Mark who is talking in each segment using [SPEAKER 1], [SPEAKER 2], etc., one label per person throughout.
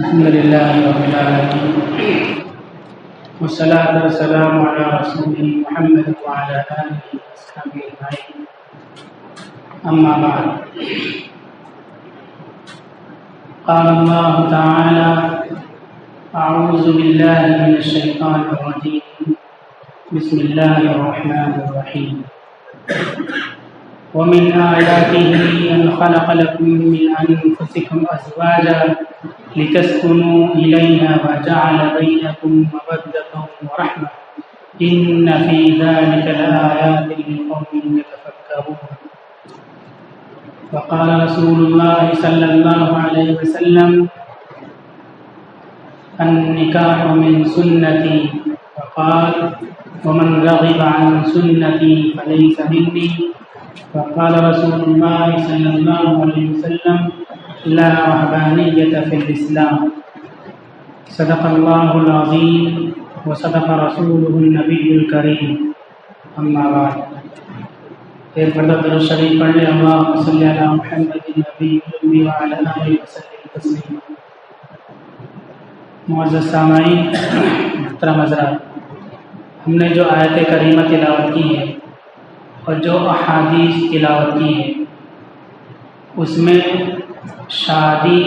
[SPEAKER 1] الحمد لله رب العالمين والصلاة والسلام على رسوله محمد وعلى آله وأصحابه أجمعين أما بعد قال الله تعالى أعوذ بالله من الشيطان الرجيم بسم الله الرحمن الرحيم ومن آياته أن خلق لكم من أنفسكم أزواجا لتسكنوا إليها وجعل بينكم مودة ورحمة إن في ذلك لآيات لقوم يتفكرون. وقال رسول الله صلى الله عليه وسلم النكاح من سنتي وقال ومن رغب عن سنتي فليس مني. وقال رسول الله صلى الله عليه وسلم لا رهبانية في الإسلام. صدق الله العظيم وصدق رسوله النبي الكريم. أما بعد ایک مرتبہ درود شریف پڑھ لیں اللہم صلی علی محمد النبی الأمی وعلی آلہ وسلم تسلیما. معزز سامعین محترم حضرات، ہم نے جو آیت کریمہ تلاوت کی ہے اور جو احادیث تلاوت کی ہے اس میں شادی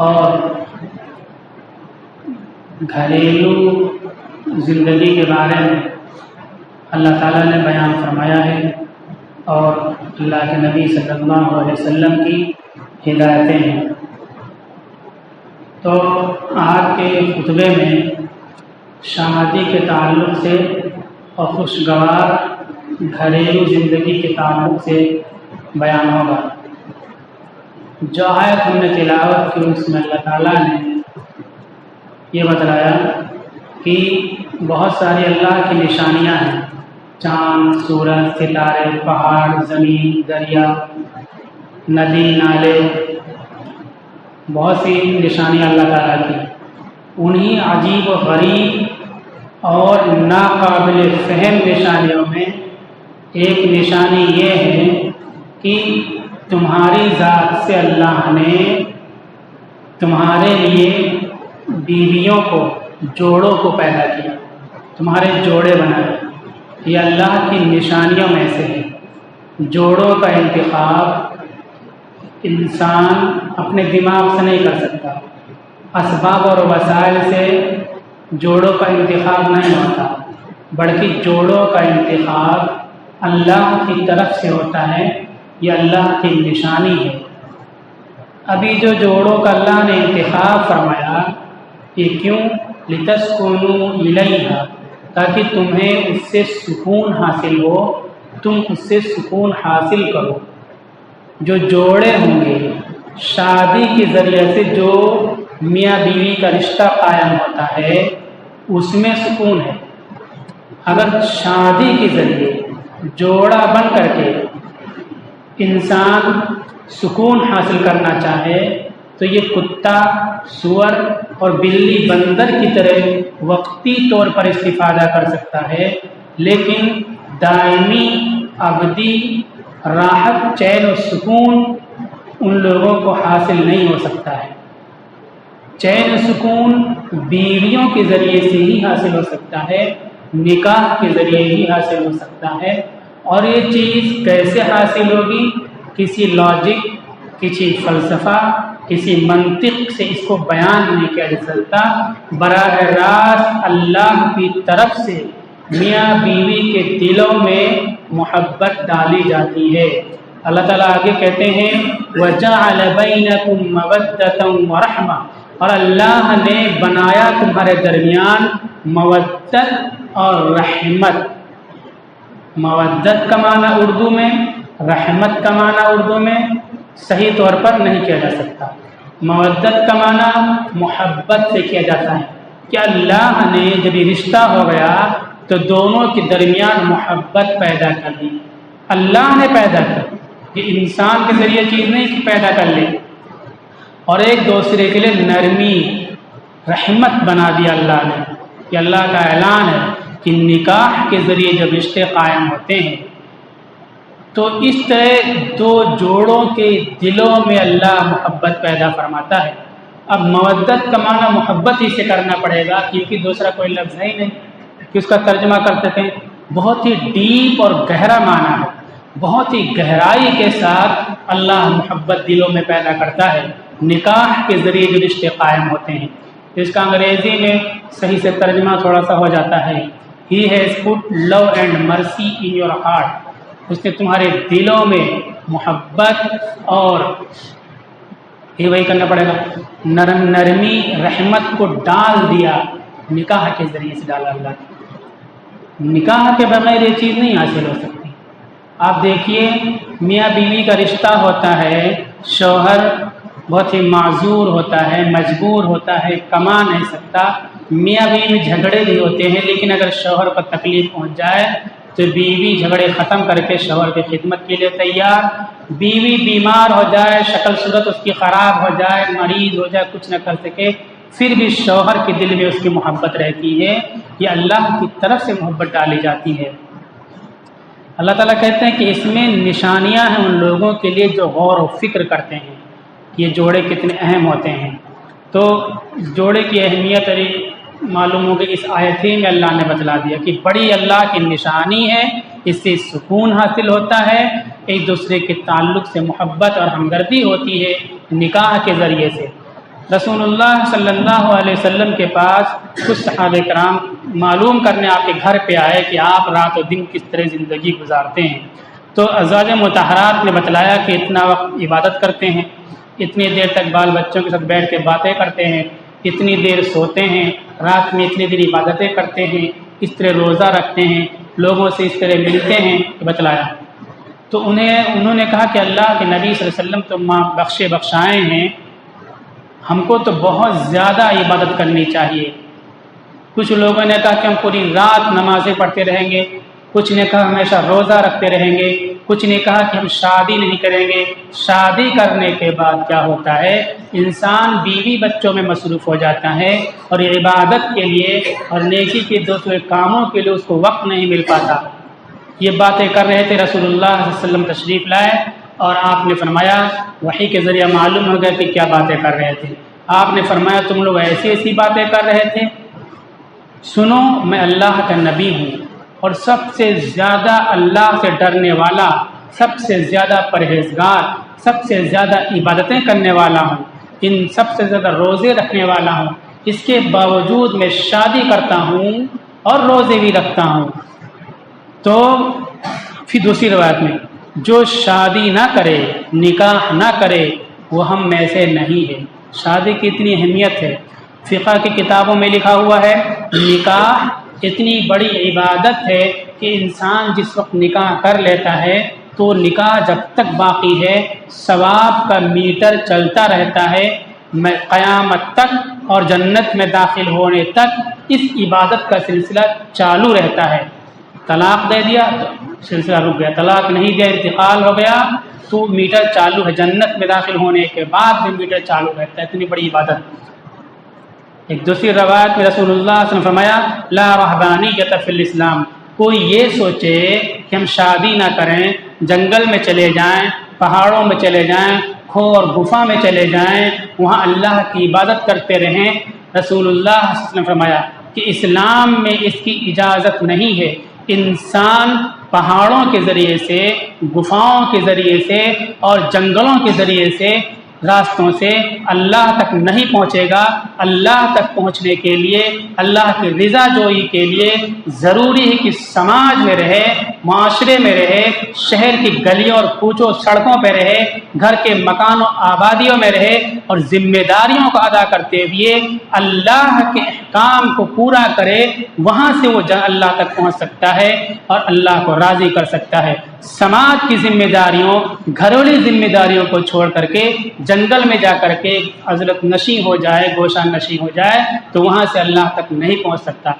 [SPEAKER 1] اور گھریلو زندگی کے بارے میں اللہ تعالیٰ نے بیان فرمایا ہے اور اللہ کے نبی صلی اللہ علیہ وسلم کی ہدایتیں ہیں. تو آج کے خطبے میں شادی کے تعلق سے اور خوشگوار گھریلو زندگی کے تعلق سے بیان ہوگا. جو آیت ہم نے تلاوت کی اس میں اللہ تعالیٰ نے یہ بتلایا کہ بہت ساری اللہ کی نشانیاں ہیں، چاند، سورج، ستارے، پہاڑ، زمین، دریا، ندی، نالے، بہت سی نشانیاں اللہ تعالیٰ کی. انہی عجیب و غریب اور ناقابل فہم نشانیوں میں ایک نشانی یہ ہے کہ تمہاری ذات سے اللہ نے تمہارے لیے بیویوں کو، جوڑوں کو پیدا کیا، تمہارے جوڑے بنائے. یہ اللہ کی نشانیوں میں سے ہے. جوڑوں کا انتخاب انسان اپنے دماغ سے نہیں کر سکتا، اسباب اور وسائل سے جوڑوں کا انتخاب نہیں ہوتا، بلکہ جوڑوں کا انتخاب اللہ کی طرف سے ہوتا ہے. یہ اللہ کی نشانی ہے. ابھی جو جوڑوں کا اللہ نے انتخاب فرمایا یہ کیوں؟ لتسکنوا الیہا، تاکہ تمہیں اس سے سکون حاصل ہو، تم اس سے سکون حاصل کرو. جو جوڑے ہوں گے، شادی کے ذریعے سے جو میاں بیوی کا رشتہ قائم ہوتا ہے اس میں سکون ہے. اگر شادی کے ذریعے جوڑا بن کر کے انسان سکون حاصل کرنا چاہے تو یہ کتا، سور اور بلی بندر کی طرح وقتی طور پر استفادہ کر سکتا ہے، لیکن دائمی ابدی راحت، چین و سکون ان لوگوں کو حاصل نہیں ہو سکتا ہے. چین و سکون بیویوں کے ذریعے سے ہی حاصل ہو سکتا ہے، نکاح کے ذریعے ہی حاصل ہو سکتا ہے. اور یہ چیز کیسے حاصل ہوگی؟ کسی لاجک، کسی فلسفہ، کسی منطق سے اس کو بیان نہیں کیا جا سکتا. براہ راست اللہ کی طرف سے میاں بیوی کے دلوں میں محبت ڈالی جاتی ہے. اللہ تعالیٰ آگے کہتے ہیں وَجَعَلَ بَيْنَكُمْ مَوَدَّةً وَرَحْمَةً، اور اللہ نے بنایا تمہارے درمیان مودت اور رحمت. مودت کا معنی اردو میں، رحمت کا معنی اردو میں صحیح طور پر نہیں کیا جا سکتا. مودت کا معنی محبت سے کیا جاتا ہے کہ اللہ نے جب یہ رشتہ ہو گیا تو دونوں کے درمیان محبت پیدا کر دی. اللہ نے پیدا کر، یہ انسان کے ذریعے چیز نہیں کہ پیدا کر لے. اور ایک دوسرے کے لیے نرمی، رحمت بنا دیا اللہ نے. کہ اللہ کا اعلان ہے کہ نکاح کے ذریعے جب رشتے قائم ہوتے ہیں تو اس طرح دو جوڑوں کے دلوں میں اللہ محبت پیدا فرماتا ہے. اب مودت کا معنی محبت ہی سے کرنا پڑے گا، کیونکہ دوسرا کوئی لفظ ہے ہی نہیں کہ اس کا ترجمہ کر سکیں۔ بہت ہی ڈیپ اور گہرا معنی ہے، بہت ہی گہرائی کے ساتھ اللہ محبت دلوں میں پیدا کرتا ہے۔ نکاح کے ذریعے جو رشتے قائم ہوتے ہیں، اس کا انگریزی میں صحیح سے ترجمہ تھوڑا سا ہو جاتا ہے، He has put love and mercy in your heart۔ اس نے تمہارے دلوں میں محبت اور یہ وہی کرنا پڑے گا، نرمی رحمت کو ڈال دیا، نکاح کے ذریعے سے ڈالا اللہ نے۔ نکاح کے بغیر یہ چیز نہیں حاصل ہو سکتی۔ آپ دیکھیے میاں بیوی کا رشتہ ہوتا ہے، شوہر بہت ہی معذور ہوتا ہے، مجبور ہوتا ہے، کما نہیں سکتا، میاں بیوی میں جھگڑے بھی ہوتے ہیں، لیکن اگر شوہر کو تکلیف پہنچ جائے تو بیوی جھگڑے ختم کر کے شوہر کی خدمت کے لیے تیار۔ بیوی بیمار ہو جائے، شکل صورت اس کی خراب ہو جائے، مریض ہو جائے، کچھ نہ کر سکے، پھر بھی شوہر کے دل میں اس کی محبت رہتی ہے۔ یہ اللہ کی طرف سے محبت ڈالی جاتی ہے۔ اللہ تعالیٰ کہتے ہیں کہ اس میں نشانیاں ہیں ان لوگوں کے لیے جو غور و فکر کرتے ہیں، یہ جوڑے کتنے اہم ہوتے ہیں۔ تو جوڑے کی اہمیت معلوم ہو کہ اس آیت میں اللہ نے بتلا دیا کہ بڑی اللہ کی نشانی ہے، اس سے سکون حاصل ہوتا ہے، ایک دوسرے کے تعلق سے محبت اور ہمدردی ہوتی ہے نکاح کے ذریعے سے۔ رسول اللہ صلی اللہ علیہ وسلم کے پاس کچھ صحابہ کرام معلوم کرنے آپ کے گھر پہ آئے کہ آپ رات و دن کس طرح زندگی گزارتے ہیں۔ تو ازواج مطہرات نے بتلایا کہ اتنا وقت عبادت کرتے ہیں، اتنی دیر تک بال بچوں کے ساتھ بیٹھ کے باتیں کرتے ہیں، اتنی دیر سوتے ہیں، رات میں اتنی دیر عبادتیں کرتے ہیں، اس طرح روزہ رکھتے ہیں، لوگوں سے اس طرح ملتے ہیں، بتلایا۔ تو انہوں نے کہا کہ اللہ کے نبی صلی اللہ علیہ وسلم تو بخشائے ہیں، ہم کو تو بہت زیادہ عبادت کرنی چاہیے۔ کچھ لوگوں نے کہا کہ ہم پوری رات نمازیں پڑھتے رہیں گے، کچھ نے کہا ہمیشہ روزہ رکھتے رہیں گے، کچھ نے کہا کہ ہم شادی نہیں کریں گے۔ شادی کرنے کے بعد کیا ہوتا ہے، انسان بیوی بچوں میں مصروف ہو جاتا ہے اور عبادت کے لیے اور نیکی کے دوسرے کاموں کے لیے اس کو وقت نہیں مل پاتا۔ یہ باتیں کر رہے تھے، رسول اللہ صلی اللہ علیہ وسلم تشریف لائے اور آپ نے فرمایا، وحی کے ذریعہ معلوم ہو گیا کہ کیا باتیں کر رہے تھے۔ آپ نے فرمایا تم لوگ ایسی ایسی باتیں کر رہے تھے، سنو میں اللہ کا نبی ہوں اور سب سے زیادہ اللہ سے ڈرنے والا، سب سے زیادہ پرہیزگار، سب سے زیادہ عبادتیں کرنے والا ہوں، ان سب سے زیادہ روزے رکھنے والا ہوں، اس کے باوجود میں شادی کرتا ہوں اور روزے بھی رکھتا ہوں۔ تو پھر دوسری روایت میں جو شادی نہ کرے، نکاح نہ کرے، وہ ہم میں سے نہیں ہے۔ شادی کی اتنی اہمیت ہے، فقہ کی کتابوں میں لکھا ہوا ہے، نکاح اتنی بڑی عبادت ہے کہ انسان جس وقت نکاح کر لیتا ہے تو نکاح جب تک باقی ہے ثواب کا میٹر چلتا رہتا ہے قیامت تک، اور جنت میں داخل ہونے تک اس عبادت کا سلسلہ چالو رہتا ہے۔ طلاق دے دیا تو سلسلہ رک گیا، طلاق نہیں دیا انتقال ہو گیا تو میٹر چالو ہے، جنت میں داخل ہونے کے بعد بھی میٹر چالو رہتا ہے، اتنی بڑی عبادت۔ ایک دوسری روایت میں رسول اللہ صلی اللہ علیہ وسلم نے فرمایا لا رہبانیۃ فی الاسلام، کوئی یہ سوچے کہ ہم شادی نہ کریں، جنگل میں چلے جائیں، پہاڑوں میں چلے جائیں، کھو اور گفا میں چلے جائیں، وہاں اللہ کی عبادت کرتے رہیں، رسول اللہ صلی اللہ علیہ وسلم نے فرمایا کہ اسلام میں اس کی اجازت نہیں ہے۔ انسان پہاڑوں کے ذریعے سے، گفاؤں کے ذریعے سے اور جنگلوں کے ذریعے سے، راستوں سے اللہ تک نہیں پہنچے گا۔ اللہ تک پہنچنے کے لیے، اللہ کی رضا جوئی کے لیے ضروری ہے کہ سماج میں رہے، معاشرے میں رہے، شہر کی گلیوں اور کوچوں سڑکوں پہ رہے، گھر کے مکان و آبادیوں میں رہے اور ذمہ داریوں کو ادا کرتے ہوئے اللہ کے احکام کو پورا کرے، وہاں سے وہ اللہ تک پہنچ سکتا ہے اور اللہ کو راضی کر سکتا ہے۔ سماج کی ذمہ داریوں، گھریلو ذمہ داریوں کو چھوڑ کر کے جنگل میں جا کر کے عزلت نشیں ہو جائے، گوشہ نشیں ہو جائے تو وہاں سے اللہ تک نہیں پہنچ سکتا۔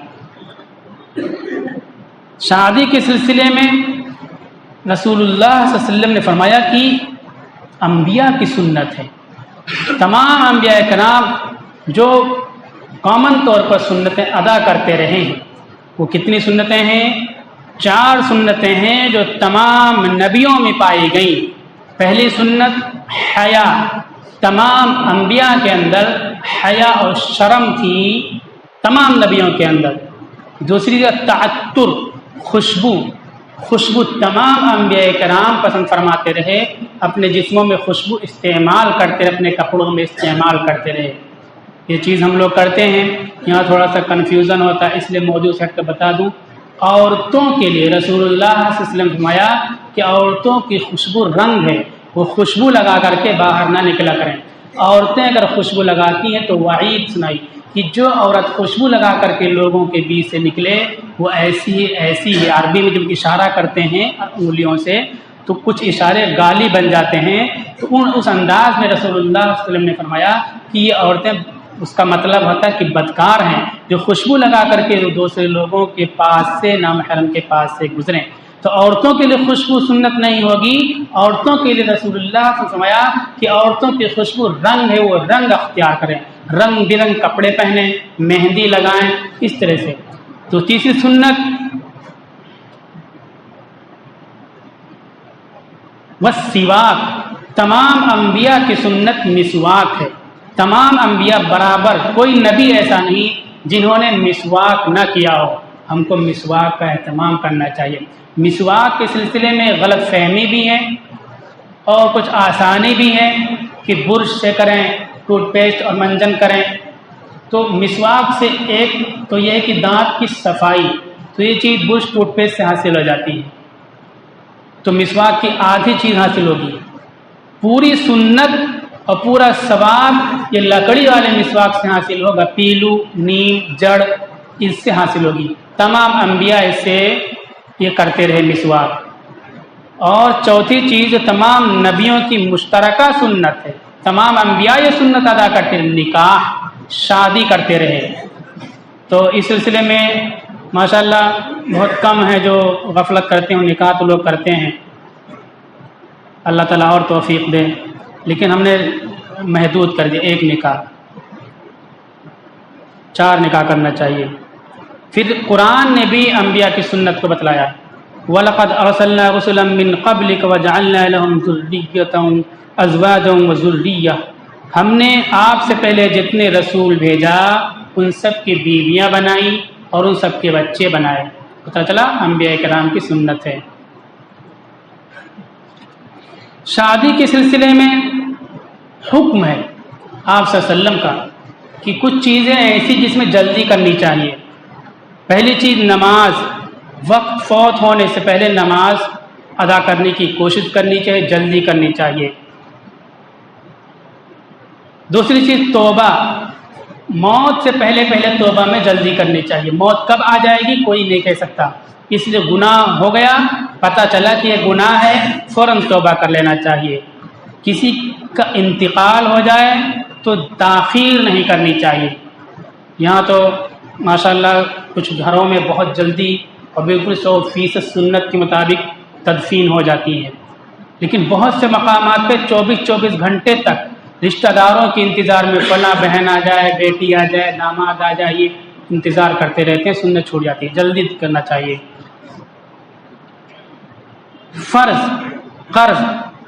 [SPEAKER 1] شادی کے سلسلے میں رسول اللہ صلی اللہ علیہ وسلم نے فرمایا کہ انبیاء کی سنت ہے، تمام انبیاء کرام جو کامن طور پر سنتیں ادا کرتے رہے ہیں، وہ کتنی سنتیں ہیں؟ 4 سنتیں ہیں جو تمام نبیوں میں پائی گئیں۔ پہلی سنت حیا، تمام انبیاء کے اندر حیا اور شرم تھی، تمام نبیوں کے اندر۔ دوسری تعطر، خوشبو تمام انبیاء کرام پسند فرماتے رہے، اپنے جسموں میں خوشبو استعمال کرتے رہے، اپنے کپڑوں میں استعمال کرتے رہے۔ یہ چیز ہم لوگ کرتے ہیں، یہاں تھوڑا سا کنفیوژن ہوتا ہے، اس لیے موضوع سے ہٹ کر بتا دوں۔ عورتوں کے لیے رسول اللہ صلی اللہ علیہ وسلم فرمایا کہ عورتوں کی خوشبو رنگ ہے، وہ خوشبو لگا کر کے باہر نہ نکلا کریں۔ عورتیں اگر خوشبو لگاتی ہیں تو وعید سنائی کہ جو عورت خوشبو لگا کر کے لوگوں کے بیچ سے نکلے وہ ایسی ہے۔ عربی میں جب اشارہ کرتے ہیں انگلیوں سے تو کچھ اشارے گالی بن جاتے ہیں، تو اس انداز میں رسول اللہ صلی اللہ علیہ وسلم نے فرمایا کہ یہ عورتیں، اس کا مطلب ہوتا ہے کہ بدکار ہیں، جو خوشبو لگا کر کے دوسرے لوگوں کے پاس سے، نامحرم کے پاس سے گزریں۔ تو عورتوں کے لیے خوشبو سنت نہیں ہوگی، عورتوں کے لیے رسول اللہ سے فرمایا کہ عورتوں کی خوشبو رنگ ہے، وہ رنگ اختیار کریں، رنگ برنگ کپڑے پہنیں، مہندی لگائیں، اس طرح سے۔ تو تیسری سنت والسواک، تمام انبیاء کی سنت مسواک ہے۔ تمام انبیاء برابر، کوئی نبی ایسا نہیں جنہوں نے مسواک نہ کیا ہو۔ ہم کو مسواک کا اہتمام کرنا چاہیے۔ مسواک کے سلسلے میں غلط فہمی بھی ہے اور کچھ آسانی بھی ہے کہ برش سے کریں، ٹوتھ پیسٹ اور منجن کریں۔ تو مسواک سے ایک تو یہ ہے کہ دانت کی صفائی، تو یہ چیز برش ٹوتھ پیسٹ سے حاصل ہو جاتی ہے، تو مسواک کی آدھی چیز حاصل ہوگی۔ پوری سنت اور پورا ثواب یہ لکڑی والے مسواک سے حاصل ہوگا، پیلو، نیم، جڑ، اس سے حاصل ہوگی۔ تمام انبیاء اس سے یہ کرتے رہے مسواک۔ اور چوتھی چیز تمام نبیوں کی مشترکہ سنت ہے، تمام انبیاء یہ سنت ادا کرتے رہے، نکاح، شادی کرتے رہے۔ تو اس سلسلے میں ماشاءاللہ بہت کم ہیں جو غفلت کرتے ہیں، نکاح تو لوگ کرتے ہیں، اللہ تعالیٰ اور توفیق دے، لیکن ہم نے محدود کر دیا، ایک نکاح، 4 نکاح کرنا چاہیے۔ پھر قرآن نے بھی انبیاء کی سنت کو بتلایا، وَلَقَدْ أَرْسَلْنَا رُسُلًا مِّن قَبْلِكَ وَجَعَلْنَا لَهُمْ ذُرِّيَّةً أَزْوَاجًا وَذُرِّيَّةً، ہم نے آپ سے پہلے جتنے رسول بھیجا ان سب کی بیویاں بنائی اور ان سب کے بچے بنائے۔ پتہ چلا انبیاء کرام کی سنت ہے۔ شادی کے سلسلے میں حکم ہے آپ صلی اللہ علیہ وسلم کا کہ کچھ چیزیں ایسی جس میں جلدی کرنی چاہیے۔ پہلی چیز نماز، وقت فوت ہونے سے پہلے نماز ادا کرنے کی کوشش کرنی چاہیے، جلدی کرنی چاہیے۔ دوسری چیز توبہ، موت سے پہلے توبہ میں جلدی کرنی چاہیے۔ موت کب آ جائے گی کوئی نہیں کہہ سکتا، اس لیے گناہ ہو گیا، پتہ چلا کہ یہ گناہ ہے، فوراً توبہ کر لینا چاہیے۔ کسی کا انتقال ہو جائے تو تاخیر نہیں کرنی چاہیے۔ یہاں تو ماشاءاللہ کچھ گھروں میں بہت جلدی اور بالکل 100% سنت کے مطابق تدفین ہو جاتی ہے، لیکن بہت سے مقامات پہ 24 گھنٹے تک رشتہ داروں کے انتظار میں فلاں بہن آ جائے، بیٹی آ جائے، داماد آ جائے، یہ انتظار کرتے رہتے ہیں، سنت چھوٹ جاتی ہے، جلدی کرنا چاہیے۔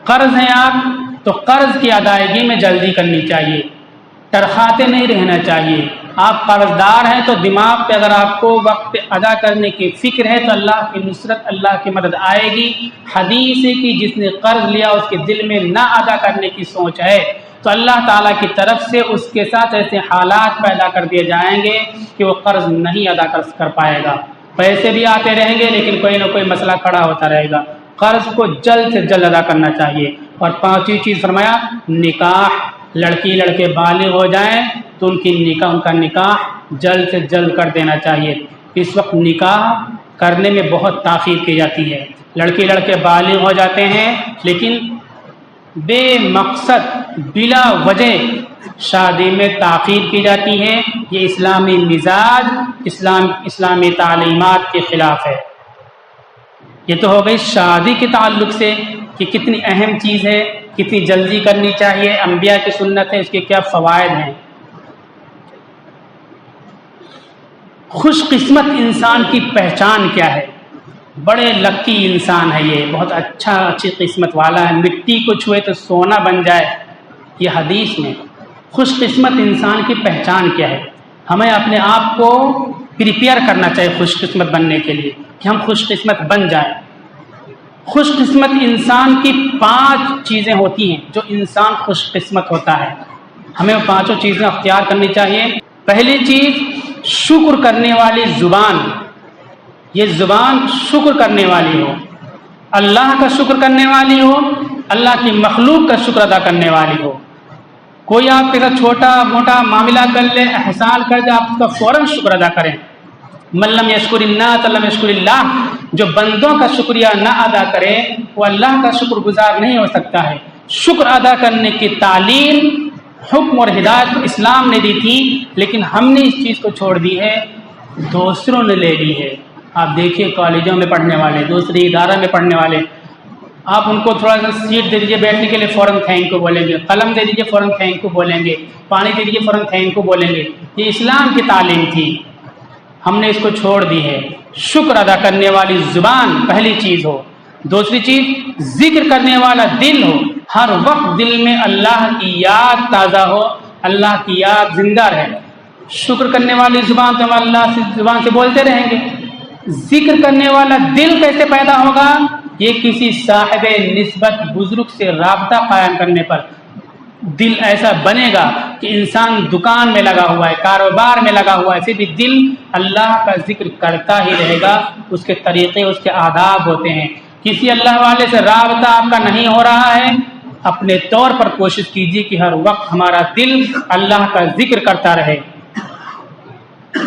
[SPEAKER 1] قرض ہیں آپ تو قرض کی ادائیگی میں جلدی کرنی چاہیے، ترخاتے نہیں رہنا چاہیے۔ آپ قرض دار ہیں تو دماغ پہ اگر آپ کو وقت پہ ادا کرنے کی فکر ہے تو اللہ کی نصرت، اللہ کی مدد آئے گی۔ حدیث ہے کہ جس نے قرض لیا اس کے دل میں نہ ادا کرنے کی سوچ ہے تو اللہ تعالیٰ کی طرف سے اس کے ساتھ ایسے حالات پیدا کر دیے جائیں گے کہ وہ قرض نہیں ادا کر پائے گا۔ پیسے بھی آتے رہیں گے لیکن کوئی نہ کوئی مسئلہ کھڑا ہوتا رہے گا۔ قرض کو جلد سے جلد ادا کرنا چاہیے۔ اور 5ویں چیز فرمایا نکاح، لڑکی لڑکے بالغ ہو جائیں تو ان کا نکاح جلد سے جلد کر دینا چاہیے۔ اس وقت نکاح کرنے میں بہت تاخیر کی جاتی ہے، لڑکی لڑکے بالغ ہو جاتے ہیں لیکن بے مقصد بلا وجہ شادی میں تاخیر کی جاتی ہے۔ یہ اسلامی مزاج، اسلامی تعلیمات کے خلاف ہے۔ یہ تو ہو گئی شادی کے تعلق سے کہ کتنی اہم چیز ہے، کتنی جلدی کرنی چاہیے، انبیاء کی سنت ہے، اس کے کیا فوائد ہیں۔ خوش قسمت انسان کی پہچان کیا ہے؟ بڑے لکی انسان ہے یہ، بہت اچھی قسمت والا ہے، مٹی کو چھوئے تو سونا بن جائے، یہ حدیث میں خوش قسمت انسان کی پہچان کیا ہے. ہمیں اپنے آپ کو پریپیئر کرنا چاہیے خوش قسمت بننے کے لیے کہ ہم خوش قسمت بن جائیں. خوش قسمت انسان کی 5 چیزیں ہوتی ہیں جو انسان خوش قسمت ہوتا ہے. ہمیں وہ 5 چیزیں اختیار کرنی چاہیے. پہلی چیز شکر کرنے والی زبان. یہ زبان شکر کرنے والی ہو، اللہ کا شکر کرنے والی ہو، اللہ کی مخلوق کا شکر ادا کرنے والی ہو. کوئی آپ کے ساتھ چھوٹا موٹا معاملہ کر لے، احسان کر دے، آپ اس کا فوراً شکر ادا کریں. من لم یشکر الناس لم یشکر اللہ. جو بندوں کا شکریہ نہ ادا کرے وہ اللہ کا شکر گزار نہیں ہو سکتا ہے. شکر ادا کرنے کی تعلیم، حکم اور ہدایت اسلام نے دی تھی، لیکن ہم نے اس چیز کو چھوڑ دی ہے، دوسروں نے لے لی ہے. آپ دیکھیے کالجوں میں پڑھنے والے، دوسری ادارہ میں پڑھنے والے، آپ ان کو تھوڑا سا سیٹ دے دیجیے بیٹھنے کے لیے، فوراً تھینک یو بولیں گے. قلم دے دیجیے، فوراً تھینک یو بولیں گے. پانی دے دیجیے، فوراً تھینک یو بولیں گے. یہ اسلام کی تعلیم تھی، ہم نے اس کو چھوڑ دی ہے. شکر ادا کرنے والی زبان پہلی چیز ہو. دوسری چیز ذکر کرنے والا دل ہو، ہر وقت دل میں اللہ کی یاد تازہ ہو، اللہ کی یاد زندہ رہے. شکر کرنے والی زبان تو ہم اللہ سے زبان سے بولتے رہیں گے. ذکر کرنے والا دل کیسے پیدا ہوگا؟ یہ کسی صاحب نسبت بزرگ سے رابطہ قائم کرنے پر دل ایسا بنے گا کہ انسان دکان میں لگا ہوا ہے، کاروبار میں لگا ہوا ہے، پھر بھی دل اللہ کا ذکر کرتا ہی رہے گا. اس کے طریقے، اس کے آداب ہوتے ہیں. کسی اللہ والے سے رابطہ آپ کا نہیں ہو رہا ہے، اپنے طور پر کوشش کیجیے کہ ہر وقت ہمارا دل اللہ کا ذکر کرتا رہے.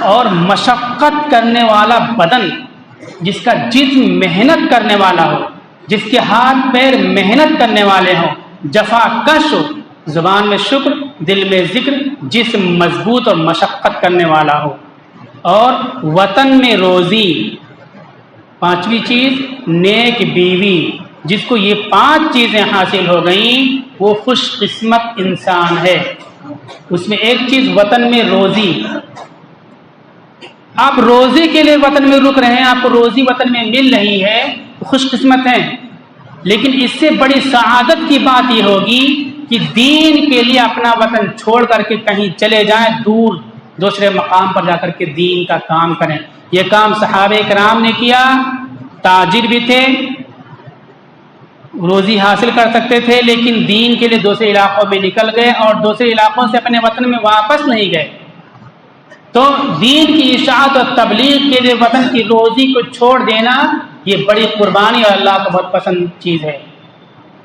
[SPEAKER 1] اور مشقت کرنے والا بدن، جس کا جسم محنت کرنے والا ہو، جس کے ہاتھ پیر محنت کرنے والے ہوں، جفا کش ہو، زبان میں شکر، دل میں ذکر، جسم مضبوط اور مشقت کرنے والا ہو. اور وطن میں روزی. 5ویں چیز نیک بیوی. جس کو یہ 5 چیزیں حاصل ہو گئیں وہ خوش قسمت انسان ہے. اس میں ایک چیز وطن میں روزی. آپ روزی کے لیے وطن میں رک رہے ہیں، آپ کو روزی وطن میں مل رہی ہے، خوش قسمت ہیں. لیکن اس سے بڑی سعادت کی بات یہ ہوگی کہ دین کے لیے اپنا وطن چھوڑ کر کے کہیں چلے جائیں، دور دوسرے مقام پر جا کر کے دین کا کام کریں. یہ کام صحابہ کرام نے کیا. تاجر بھی تھے، روزی حاصل کر سکتے تھے، لیکن دین کے لیے دوسرے علاقوں میں نکل گئے اور دوسرے علاقوں سے اپنے وطن میں واپس نہیں گئے. تو دین کی اشاعت اور تبلیغ کے لیے وطن کی روزی کو چھوڑ دینا یہ بڑی قربانی اور اللہ کو بہت پسند چیز ہے.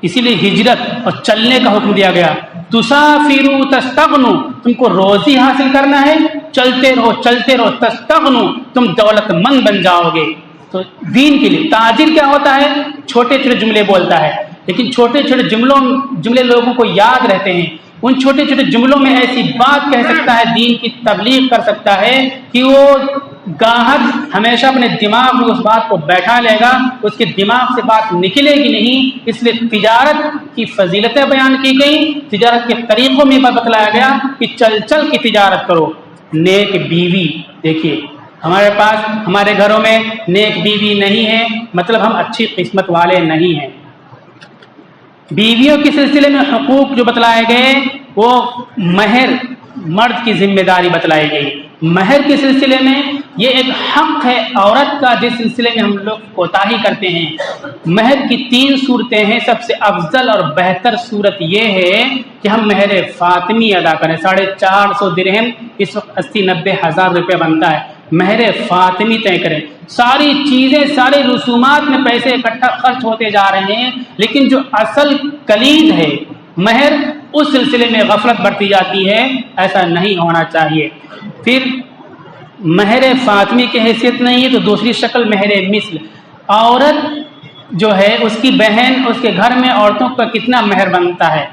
[SPEAKER 1] اسی لیے ہجرت اور چلنے کا حکم دیا گیا. تسافروا تستغنوا. تم کو روزی حاصل کرنا ہے، چلتے رہو چلتے رہو. تستغنوا، تم دولت مند بن جاؤ گے. تو دین کے لیے تاجر کیا ہوتا ہے؟ چھوٹے چھوٹے جملے بولتا ہے، لیکن چھوٹے چھوٹے جملے لوگوں کو یاد رہتے ہیں. ان چھوٹے چھوٹے جملوں میں ایسی بات کہہ سکتا ہے، دین کی تبلیغ کر سکتا ہے کہ وہ گاہک ہمیشہ اپنے دماغ میں اس بات کو بیٹھا لے گا، اس کے دماغ سے بات نکلے گی نہیں. اس لیے تجارت کی فضیلتیں بیان کی گئی، تجارت کے طریقوں میں بتلایا گیا کہ چل چل کی تجارت کرو. نیک بیوی. دیکھیے ہمارے پاس ہمارے گھروں میں نیک بیوی نہیں ہے، مطلب ہم اچھی قسمت والے نہیں ہیں. بیویوں کے سلسلے میں حقوق جو بتلائے گئے وہ مہر، مرد کی ذمہ داری بتلائی گئی. مہر کے سلسلے میں یہ ایک حق ہے عورت کا جس سلسلے میں ہم لوگ کوتاہی کرتے ہیں. مہر کی 3 صورتیں ہیں. سب سے افضل اور بہتر صورت یہ ہے کہ ہم مہر فاطمی ادا کریں. 450 درہم اس وقت 80-90 ہزار روپے بنتا ہے. مہر فاطمی طے کریں. ساری چیزیں، سارے رسومات میں پیسے اکٹھا خرچ ہوتے جا رہے ہیں، لیکن جو اصل کلید ہے مہر، اس سلسلے میں غفلت برتی جاتی ہے. ایسا نہیں ہونا چاہیے. پھر مہر فاطمی کی حیثیت نہیں ہے تو دوسری شکل مہر مثل. عورت جو ہے اس کی بہن، اس کے گھر میں عورتوں کا کتنا مہر بنتا ہے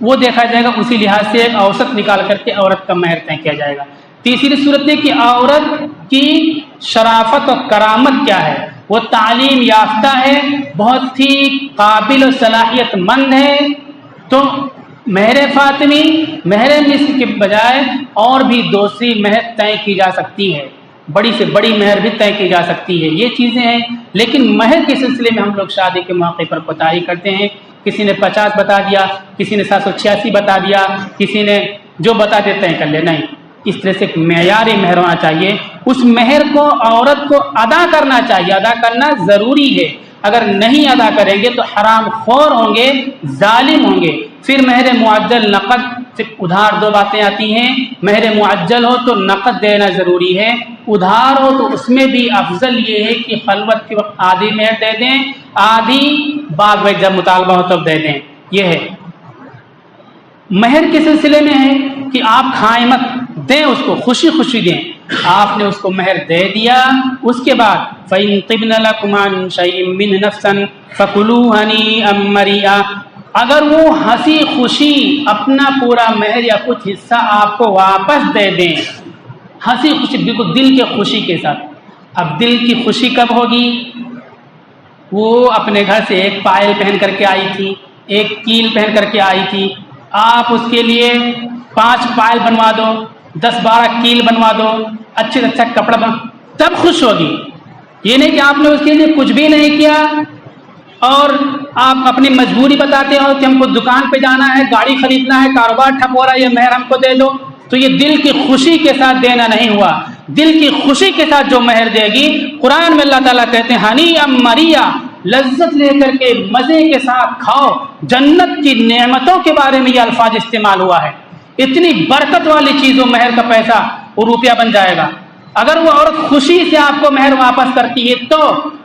[SPEAKER 1] وہ دیکھا جائے گا. اسی لحاظ سے ایک اوسط نکال کر کے عورت کا مہر طے کیا جائے گا. تیسری صورت ہے کہ عورت کی شرافت اور کرامت کیا ہے. وہ تعلیم یافتہ ہے، بہت ہی قابل و صلاحیت مند ہے، تو مہر فاطمی، مہر مثل کے بجائے اور بھی دوسری مہر طے کی جا سکتی ہے. بڑی سے بڑی مہر بھی طے کی جا سکتی ہے. یہ چیزیں ہیں. لیکن مہر کے سلسلے میں ہم لوگ شادی کے موقع پر کوتاہی کرتے ہیں کسی نے 50 بتا دیا، کسی نے 786 بتا دیا، کسی نے جو بتا دیتے ہیں کر لے، نہیں، اس طرح سے ایک معیاری مہر ہونا چاہیے. اس مہر کو عورت کو ادا کرنا چاہیے، ادا کرنا ضروری ہے. اگر نہیں ادا کریں گے تو حرام خور ہوں گے، ظالم ہوں گے. پھر مہر معجل، نقد، صرف ادھار، دو باتیں آتی ہیں. مہر معجل ہو تو نقد دینا ضروری ہے، ادھار ہو تو اس میں بھی افضل یہ ہے کہ خلوت کے وقت آدھی مہر دے دیں، آدھی بعد میں جب مطالبہ ہو تب دے دیں. یہ ہے. مہر کے سلسلے میں ہے کہ آپ کھائیں مت، دیں اس کو، خوشی خوشی دیں. آپ نے اس کو مہر دے دیا، اس کے بعد فَإِن طِبْنَ لَكُمْ عَنْ شَيْءٍ مِّنْهُ نَفْسًا فَكُلُوهُ هَنِيئًا مَرِيئًا. اگر وہ ہنسی خوشی اپنا پورا مہر یا کچھ حصہ آپ کو واپس دے دیں، ہنسی خوشی، بالکل دل کے خوشی کے ساتھ. اب دل کی خوشی کب ہوگی؟ وہ اپنے گھر سے ایک پائل پہن کر کے آئی تھی، ایک کیل پہن کر کے آئی تھی، آپ اس کے لیے 5 پائل بنوا دو، 10-12 کیل بنوا دو، اچھے سے اچھا کپڑا تب خوش ہوگی. یہ نہیں کہ آپ نے اس کے لیے کچھ بھی نہیں کیا اور آپ اپنی مجبوری بتاتے ہو کہ ہم کو دکان پہ جانا ہے، گاڑی خریدنا ہے، کاروبار ٹھپ ہو رہا ہے، یہ مہر ہم کو دے دو. تو یہ دل کی خوشی کے ساتھ دینا نہیں ہوا. دل کی خوشی کے ساتھ جو مہر دے گی، قرآن میں اللہ تعالیٰ کہتے ہیں ہنیئا مریا، لذت لے کر کے مزے کے ساتھ کھاؤ. جنت کی نعمتوں کے بارے میں یہ الفاظ استعمال ہوا ہے. اتنی برکت والی چیز، وہ مہر کا پیسہ وہ روپیہ بن جائے گا. اگر وہ عورت خوشی سے آپ کو مہر واپس کرتی ہے تو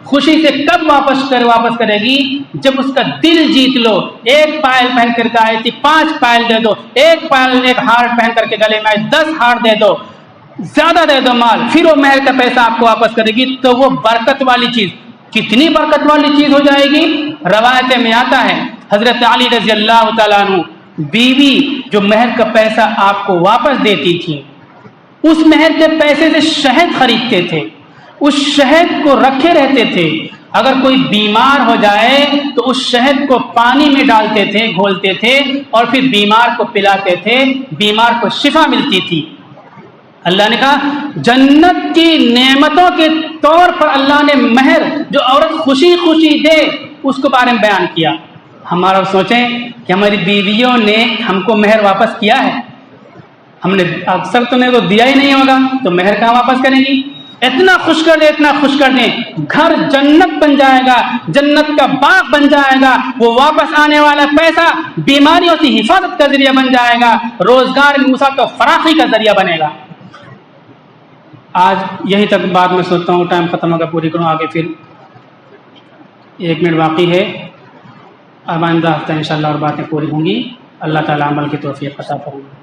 [SPEAKER 1] خوشی سے کب واپس کرے گی؟ جب اس کا دل جیت لو. ایک پائل پہن کر کے آئی تھی، 5 پائل دے دو، ایک پائل، ایک ہار پہن کر کے گلے میں 10 ہار دے دو، زیادہ دے دو مال، پھر وہ مہر کا پیسہ آپ کو واپس کرے گی. تو وہ برکت والی چیز، کتنی برکت والی چیز ہو جائے گی. روایت میں آتا ہے حضرت علی رضی اللہ تعالیٰ عنہ بیوی جو مہر کا پیسہ آپ کو واپس دیتی تھی، اس مہر کے پیسے سے شہد خریدتے تھے، اس شہد کو رکھے رہتے تھے. اگر کوئی بیمار ہو جائے تو اس شہد کو پانی میں ڈالتے تھے، گھولتے تھے اور پھر بیمار کو پلاتے تھے، بیمار کو شفا ملتی تھی. اللہ نے کہا جنت کی نعمتوں کے طور پر اللہ نے مہر جو عورت خوشی خوشی دے اس کو بارے میں بیان کیا. ہمارا سوچیں کہ ہماری بیویوں نے ہم کو مہر واپس کیا ہے؟ ہم نے اکثر تو میرے کو دیا ہی نہیں ہوگا، تو مہر کہاں واپس کریں گی؟ اتنا خوش کر دیں، اتنا خوش کر دیں، گھر جنت بن جائے گا، جنت کا باغ بن جائے گا. وہ واپس آنے والا پیسہ بیماریوں سے حفاظت کا ذریعہ بن جائے گا، روزگار میں وسعت و فراخی کا ذریعہ بنے گا. آج یہیں تک بات میں سوچتا ہوں، ٹائم ختم ہوگا، پوری کروں، آگے پھر 1 منٹ باقی ہے. اب آئندہ ہفتہ انشاءاللہ اور باتیں پوری ہوں گی. اللہ تعالیٰ عمل کی توفیق عطا فرمائے.